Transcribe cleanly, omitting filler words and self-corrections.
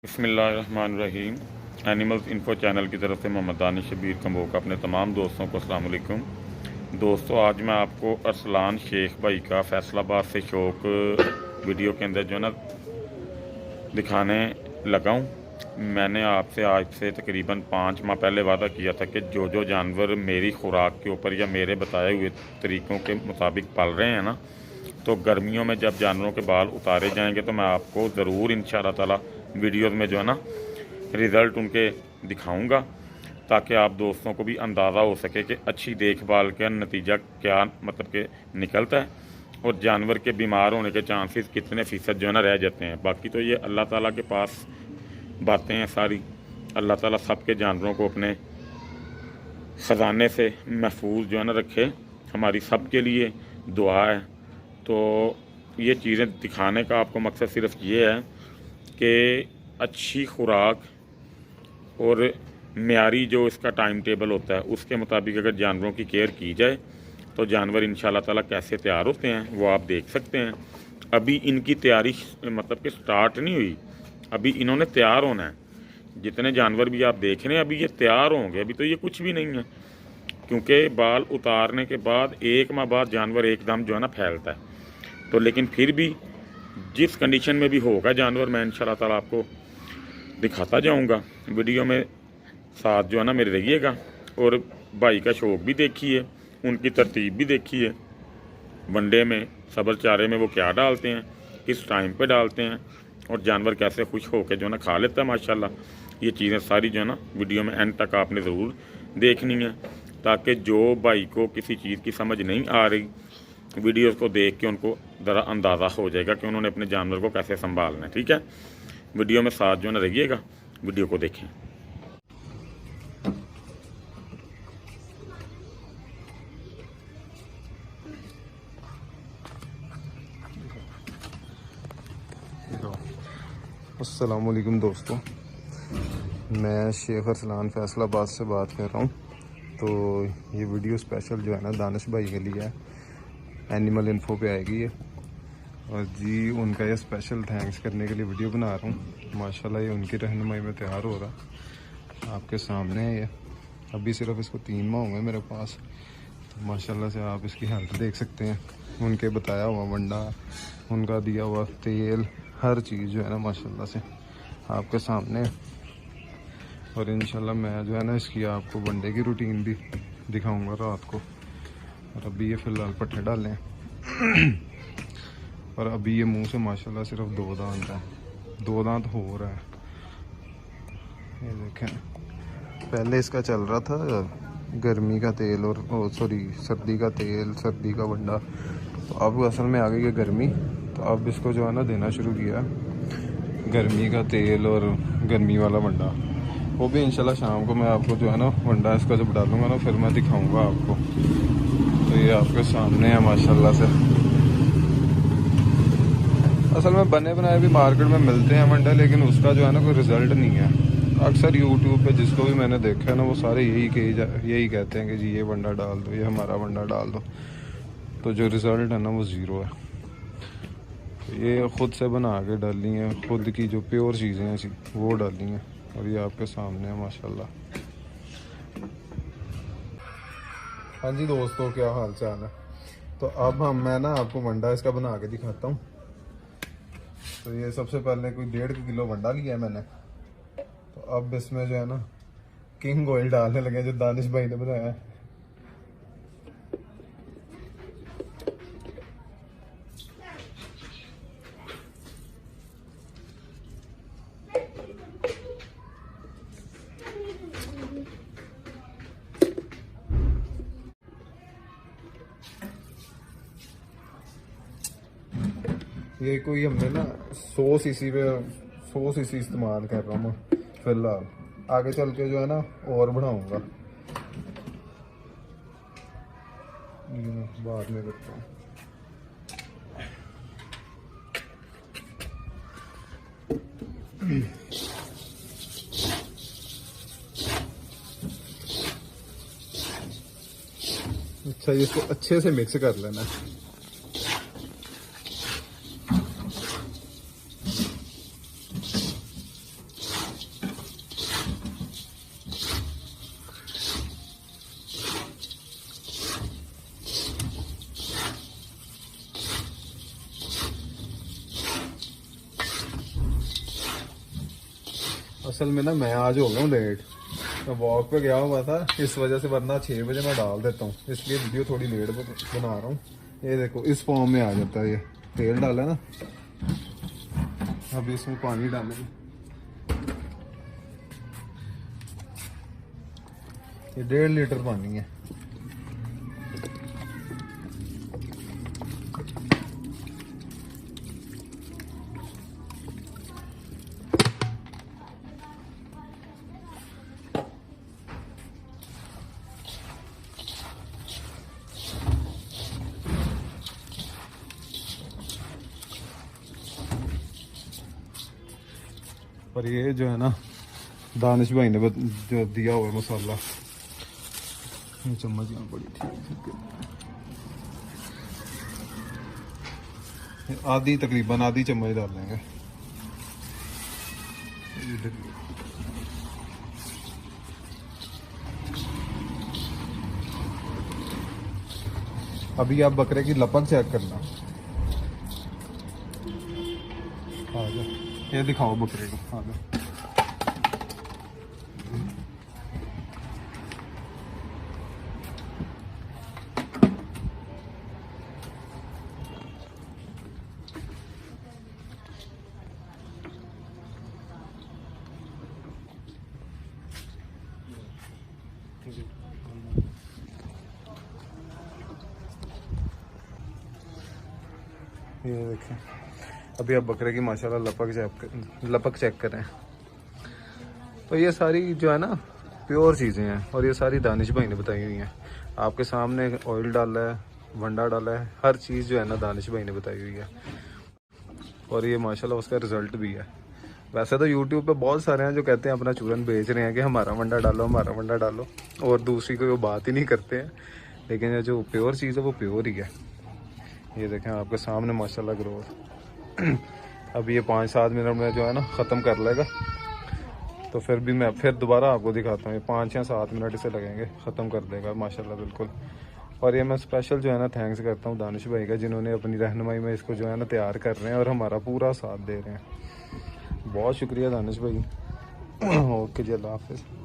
बिस्मिल्लाहिर्रहमानिर्रहीम। Animals info channel की तरफ से मोहम्मद दानिश शबीर कंबोका अपने तमाम दोस्तों को अस्सलाम वालेकुम। दोस्तों, आज मैं आपको अरसलान शेख भाई का फैसलाबाद से शौक वीडियो के अंदर जो है ना दिखाने लगा हूँ। मैंने आपसे आज से तकरीबन 5 माह पहले वादा किया था कि जो जो जानवर मेरी खुराक के ऊपर या मेरे बताए हुए तरीक़ों के मुताबिक पल रहे हैं ना, तो गर्मियों में जब जानवरों के बाल उतारे जाएंगे तो मैं आपको ज़रूर इंशाअल्लाह ताला वीडियोज़ में जो है ना रिज़ल्ट उनके दिखाऊंगा, ताकि आप दोस्तों को भी अंदाज़ा हो सके कि अच्छी देखभाल का नतीजा क्या मतलब के निकलता है और जानवर के बीमार होने के चांसेस कितने फ़ीसद जो है ना रह जाते हैं। बाकी तो ये अल्लाह ताला के पास बातें हैं सारी। अल्लाह ताला सब के जानवरों को अपने ख़जाने से महफूज जो है ना रखे, हमारी सब के लिए दुआ है। तो ये चीज़ें दिखाने का आपको मकसद सिर्फ ये है कि अच्छी खुराक और मेयारी जो इसका टाइम टेबल होता है उसके मुताबिक अगर जानवरों की केयर की जाए तो जानवर इंशाल्लाह ताला कैसे तैयार होते हैं वो आप देख सकते हैं। अभी इनकी तैयारी मतलब कि स्टार्ट नहीं हुई, अभी इन्होंने तैयार होना है। जितने जानवर भी आप देख रहे हैं अभी ये तैयार होंगे, अभी तो ये कुछ भी नहीं है, क्योंकि बाल उतारने के बाद 1 माह बाद जानवर एकदम जो है ना फैलता है। तो लेकिन फिर भी जिस कंडीशन में भी होगा जानवर, मैं इंशाल्लाह ताला आपको दिखाता जाऊंगा। वीडियो में साथ जो है ना मेरे रहिएगा और भाई का शौक भी देखिए, उनकी तरतीब भी देखिए। वनडे में सब्र चारे में वो क्या डालते हैं, किस टाइम पे डालते हैं और जानवर कैसे खुश होकर जो है ना खा लेता है माशाल्लाह। ये चीज़ें सारी जो है ना वीडियो में एंड तक आपने ज़रूर देखनी है, ताकि जो भाई को किसी चीज़ की समझ नहीं आ रही, वीडियोस को देख के उनको ज़रा अंदाज़ा हो जाएगा कि उन्होंने अपने जानवर को कैसे संभालना है। ठीक है, वीडियो में साथ जो है ना रहिएगा, वीडियो को देखें। अस्सलाम वालेकुम दोस्तों, मैं शेख अरसलान फैसलाबाद से बात कर रहा हूँ। तो ये वीडियो स्पेशल जो है ना दानिश भाई के लिए है, एनिमल इन्फो पे आएगी ये। और जी उनका ये स्पेशल थैंक्स करने के लिए वीडियो बना रहा हूँ। माशाल्लाह ये उनकी रहनुमाई में तैयार हो रहा, आपके सामने है ये। अभी सिर्फ इसको 3 माह हुए मेरे पास, तो माशाल्लाह से आप इसकी हेल्थ देख सकते हैं। उनके बताया हुआ वंडा, उनका दिया हुआ तेल, हर चीज़ जो है ना माशाल्लाह से आपके सामने है। और इंशाल्लाह मैं जो है ना इसकी आपको वनडे की रूटीन भी दिखाऊंगा रात को। और अभी ये फ़िलहाल पट्टे डाले हैं और अभी ये मुंह से माशाल्लाह सिर्फ 2 दांत है, 2 दांत हो रहा है। ये देखें, पहले इसका चल रहा था गर्मी का तेल और सर्दी का तेल, सर्दी का वंडा। तो अब असल में आ गई है गर्मी, तो अब इसको जो है ना देना शुरू किया गर्मी का तेल और गर्मी वाला वंडा। वो भी इंशाल्लाह शाम को मैं आपको जो है ना वंडा इसका जब डालूंगा ना फिर मैं दिखाऊंगा आपको। तो ये आपके सामने है माशाल्लाह से। असल में बने बनाए भी मार्केट में मिलते हैं वंडा, लेकिन उसका जो है ना कोई रिज़ल्ट नहीं है। अक्सर यूट्यूब पे जिसको भी मैंने देखा है ना वो सारे यही कहते हैं कि जी ये वंडा डाल दो, ये हमारा वंडा डाल दो। तो जो रिज़ल्ट है ना वो ज़ीरो है। तो ये ख़ुद से बना के डाली हैं, खुद की जो प्योर चीज़ें हैं वो डाली हैं। और ये आपके सामने है माशाल्लाह। हाँ जी दोस्तों, क्या हाल चाल है। तो अब मैं ना आपको वंडा इसका बना के दिखाता हूँ। तो ये सबसे पहले कोई 1.5 किलो वंडा लिया है मैंने। तो अब इसमें जो है ना किंग ऑयल डालने लगे, जो दानिश भाई ने बनाया है। ये कोई हमने ना 100 सीसी पे 100 सीसी इस्तेमाल कर रहा हूँ मैं फिलहाल। आगे चल के जो है ना और बढ़ाऊंगा, बाद में करता हूँ। अच्छा, इसको अच्छे से मिक्स कर लेना। असल में ना मैं आज हो गया हूँ लेट, मैं वॉक पे गया हुआ था इस वजह से, वरना 6 बजे मैं डाल देता हूँ, इसलिए वीडियो थोड़ी लेट बना रहा हूँ। ये देखो इस फॉर्म में आ जाता है, ये तेल डाला ना, अभी इसमें पानी डालेंगे, ये 1.5 लीटर पानी है। पर ये जो है ना दानिश भाई ने जो दिया हुआ है मसाला, ये चम्मच यहाँ पड़ी थी, आधी तकरीबन आधी चम्मच डाल देंगे। अभी आप बकरे की लपक चेक करना, आ जाओ, ये दिखाओ बकरे को, आ जाओ। ये देखें, अभी आप बकरे की माशाल्लाह लपक चेक करें। तो ये सारी जो है ना प्योर चीज़ें हैं, और ये सारी दानिश भाई ने बताई हुई हैं। आपके सामने ऑयल डाला है, वंडा डाला है, हर चीज़ जो है ना दानिश भाई ने बताई हुई है, और ये माशाल्लाह उसका रिजल्ट भी है। वैसे तो यूट्यूब पे बहुत सारे हैं जो कहते हैं अपना चूरन बेच रहे हैं कि हमारा वंडा डालो, हमारा वंडा डालो, और दूसरी कोई वो बात ही नहीं करते हैं। लेकिन ये जो प्योर चीज़ है वो प्योर ही है। ये देखें आपके सामने माशाल्लाह ग्रोथ। अभी ये 5-7 मिनट में जो है ना ख़त्म कर लेगा, तो फिर भी मैं फिर दोबारा आपको दिखाता हूँ। ये 5 या 7 मिनट इसे लगेंगे, ख़त्म कर देगा माशाल्लाह बिल्कुल। और ये मैं स्पेशल जो है ना थैंक्स करता हूँ दानिश भाई का, जिन्होंने अपनी रहनुमाई में इसको जो है ना तैयार कर रहे हैं और हमारा पूरा साथ दे रहे हैं। बहुत शुक्रिया दानिश भाई। ओके जी, अल्लाह हाफिज़।